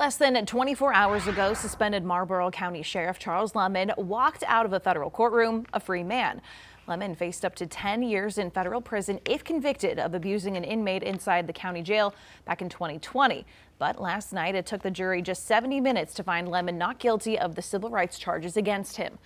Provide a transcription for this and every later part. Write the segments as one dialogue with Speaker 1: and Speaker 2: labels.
Speaker 1: Less than 24 hours ago, suspended Marlboro County Sheriff Charles Lemon walked out of a federal courtroom a free man. Lemon faced up to 10 years in federal prison if convicted of abusing an inmate inside the county jail back in 2020. But last night, it took the jury just 70 minutes to find Lemon not guilty of the civil rights charges against him.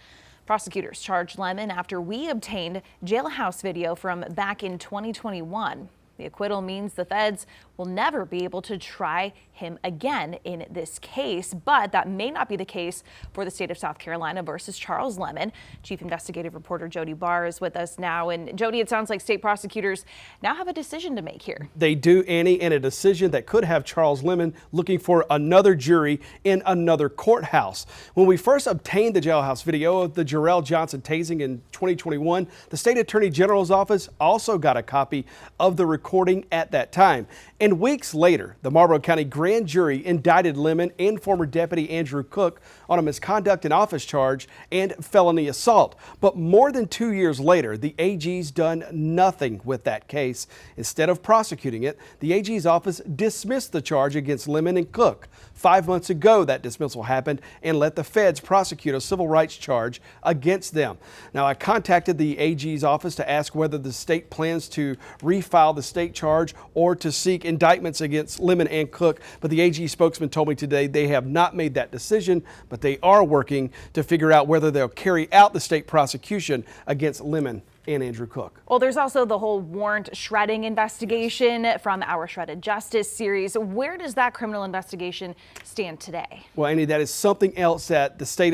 Speaker 1: Prosecutors charged Lemon after we obtained jailhouse video from back in 2021. The acquittal means the feds will never be able to try him again in this case, but that may not be the case for the state of South Carolina versus Charles Lemon. Chief Investigative Reporter Jody Barr is with us now. And Jody, it sounds like state prosecutors now have a decision to make here.
Speaker 2: They do, Annie, and a decision that could have Charles Lemon looking for another jury in another courthouse. When we first obtained the jailhouse video of the Jarrell Johnson tasing in 2021, the state attorney general's office also got a copy of the recording at that time. And weeks later, the Marlboro County grand jury indicted Lemon and former Deputy Andrew Cook on a misconduct in office charge and felony assault. But more than 2 years later, the AG's done nothing with that case. Instead of prosecuting it, the AG's office dismissed the charge against Lemon and Cook. 5 months ago, that dismissal happened and let the feds prosecute a civil rights charge against them. Now, I contacted the AG's office to ask whether the state plans to refile the state charge or to seek indictments against Lemon and Cook, but the AG spokesman told me today they have not made that decision, but they are working to figure out whether they'll carry out the state prosecution against Lemon and Andrew Cook.
Speaker 1: Well, there's also the whole warrant shredding investigation from our Shredded Justice series. Where does that criminal investigation stand today?
Speaker 2: Well, Annie, that is something else that the state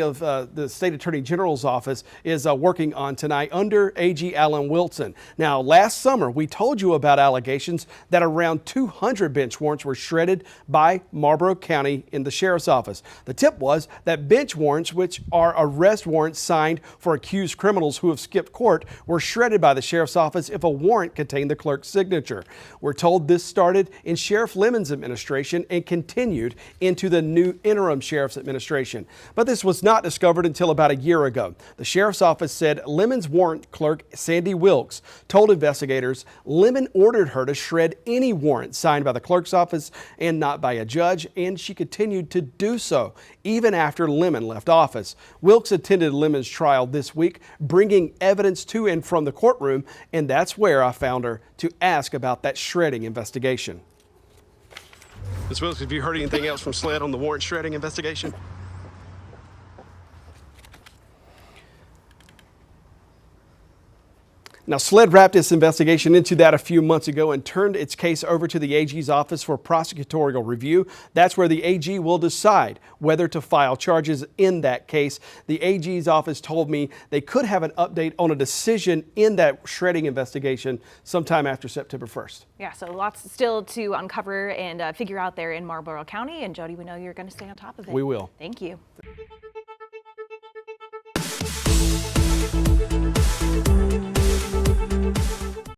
Speaker 2: attorney general's office is working on tonight under AG Alan Wilson. Now, last summer, we told you about allegations that around 200 bench warrants were shredded by Marlboro County in the sheriff's office. The tip was that bench warrants, which are arrest warrants signed for accused criminals who have skipped court, were shredded by the sheriff's office if a warrant contained the clerk's signature. We're told this started in Sheriff Lemon's administration and continued into the new interim sheriff's administration. But this was not discovered until about a year ago. The sheriff's office said Lemon's warrant clerk, Sandy Wilkes, told investigators Lemon ordered her to shred any warrant signed by the clerk's office and not by a judge, and she continued to do so even after Lemon left office. Wilkes attended Lemon's trial this week, bringing evidence to and from the courtroom, and that's where I found her to ask about that shredding investigation. Ms. Wilkes, have you heard anything else from SLED on the warrant shredding investigation? Now, SLED wrapped its investigation into that a few months ago and turned its case over to the AG's office for prosecutorial review. That's where the AG will decide whether to file charges in that case. The AG's office told me they could have an update on a decision in that shredding investigation sometime after September 1st.
Speaker 1: Yeah, so lots still to uncover and figure out there in Marlboro County. And Jody, we know you're going to stay on top of it.
Speaker 2: We will.
Speaker 1: Thank you.